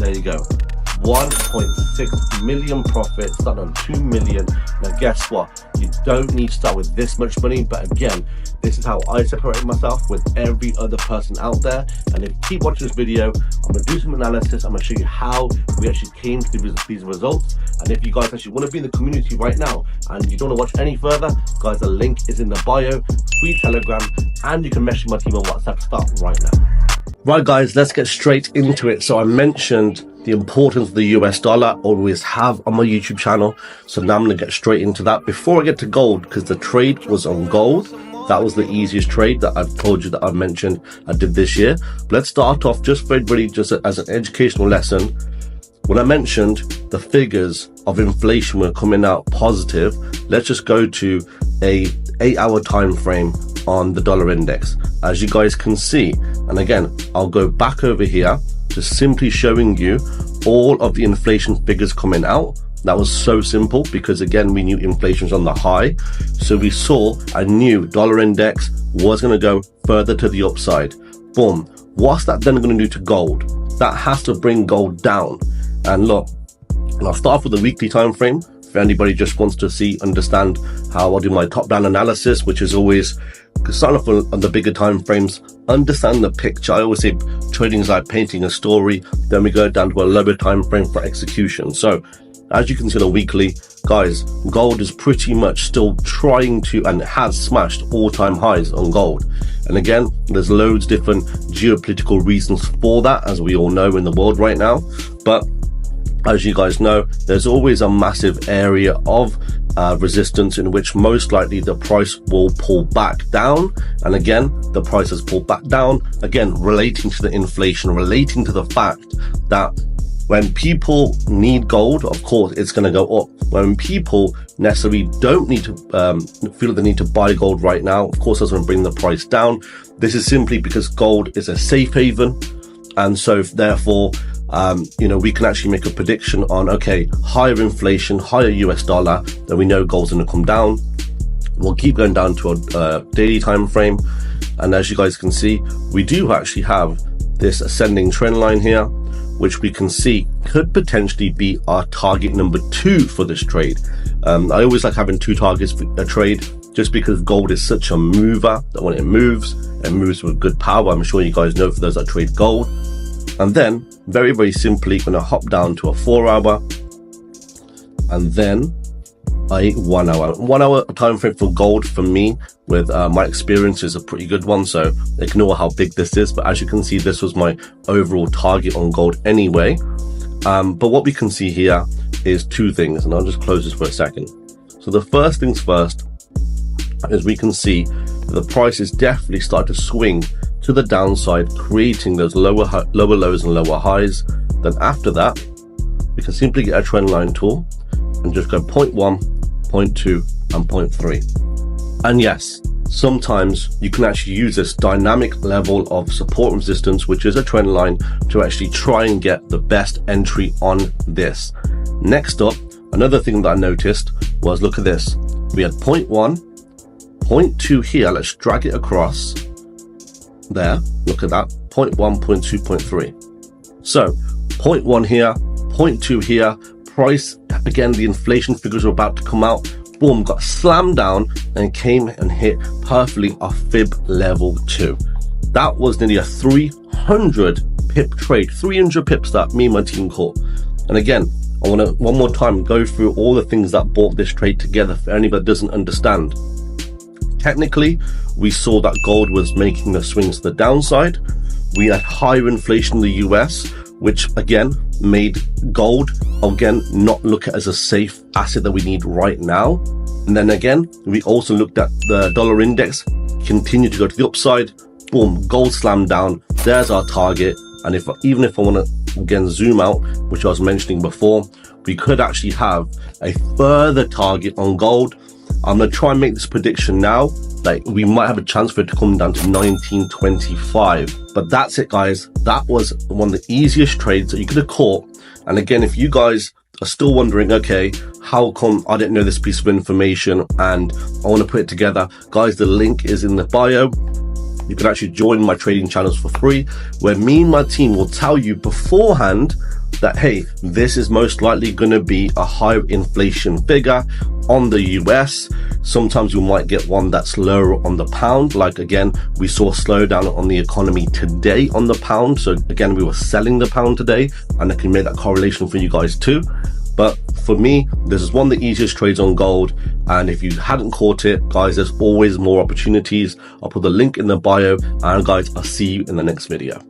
There you go. 1.6 million profit, starting on 2 million. Now guess what? You don't need to start with this much money, but again, this is how I separate myself with every other person out there. And if you keep watching this video, I'm gonna do some analysis. I'm gonna show you how we actually came to these results. And if you guys actually want to be in the community right now and you don't want to watch any further, guys, the link is in the bio, free Telegram, and you can message my team on WhatsApp. Start right now. Right guys, let's get straight into it. So I mentioned the importance of the US dollar, always have on my YouTube channel. So now I'm gonna get straight into that. Before I get to gold, because the trade was on gold, that was the easiest trade that I've told you that I've mentioned I did this year. But let's start off just very briefly, just as an educational lesson. When I mentioned the figures of inflation were coming out positive, let's just go to a 8-hour time frame on the dollar index. As you guys can see, and again, I'll go back over here, just simply showing you all of the inflation figures coming out. That was so simple because again, we knew inflation was on the high. So we saw a new dollar index was going to go further to the upside. Boom. What's that then going to do to gold? That has to bring gold down. And look, and I'll start off with the weekly time frame. If anybody just wants to understand how I do my top-down analysis, which is always starting off on the bigger time frames, understand the picture. I always say trading is like painting a story. Then we go down to a lower time frame for execution. So as you can see on the weekly, guys, gold is pretty much still trying to, and has smashed all-time highs on gold. And again, there's loads different geopolitical reasons for that, as we all know in the world right now. But as you guys know, there's always a massive area of resistance in which most likely the price will pull back down. And again, the price has pulled back down, again, relating to the inflation, relating to the fact that when people need gold, of course, it's going to go up. When people necessarily don't need to feel the need to buy gold right now, of course, that's going to bring the price down. This is simply because gold is a safe haven. And so therefore, we can actually make a prediction on, okay, higher inflation, higher US dollar, then we know gold's going to come down. We'll keep going down to a daily time frame. And as you guys can see, we do actually have this ascending trend line here, which we can see could potentially be our target number 2 for this trade. I always like having 2 targets for a trade, just because gold is such a mover that when it moves with good power. I'm sure you guys know for those that trade gold. And then very, very simply going to hop down to a 4-hour and then a 1 hour. 1 hour time frame for gold for me with my experience is a pretty good one, so ignore how big this is, but as you can see, this was my overall target on gold anyway. But what we can see here is 2 things, and I'll just close this for a second. So the first things first is we can see the price is definitely starting to swing to the downside, creating those lower lows and lower highs. Then after that, we can simply get a trend line tool and just go 0.1, 0.2 and 0.3. And yes, sometimes you can actually use this dynamic level of support and resistance, which is a trend line, to actually try and get the best entry on this. Next up, another thing that I noticed was, look at this. We had 0.1, 0.2 here. Let's drag it across there. Look at that. 0.1, 0.2, 0.3. So 0.1 here, 0.2 here. Price, again, the inflation figures are about to come out. Boom, got slammed down and came and hit perfectly our fib level 2. That was nearly a 300 pip trade, 300 pips that me and my team caught. And again, I want to one more time go through all the things that brought this trade together for anybody that doesn't understand. Technically, we saw that gold was making the swings to the downside. We had higher inflation in the US, which again made gold again not look at as a safe asset that we need right now. And then again, we also looked at the dollar index continue to go to the upside. Boom, gold slammed down. There's our target. And even if I want to again zoom out, which I was mentioning before, we could actually have a further target on gold. I'm going to try and make this prediction now. Like, we might have a chance for it to come down to 1925. But that's it, guys. That was one of the easiest trades that you could have caught. And again, if you guys are still wondering, okay, how come I didn't know this piece of information and I want to put it together, guys, the link is in the bio. You can actually join my trading channels for free, where me and my team will tell you beforehand that, hey, this is most likely going to be a higher inflation figure on the US. Sometimes we might get one that's lower on the pound. Like again, we saw a slowdown on the economy today on the pound. So again, we were selling the pound today, and I can make that correlation for you guys too. But for me, this is one of the easiest trades on gold. And if you hadn't caught it, guys, there's always more opportunities. I'll put the link in the bio. And guys, I'll see you in the next video.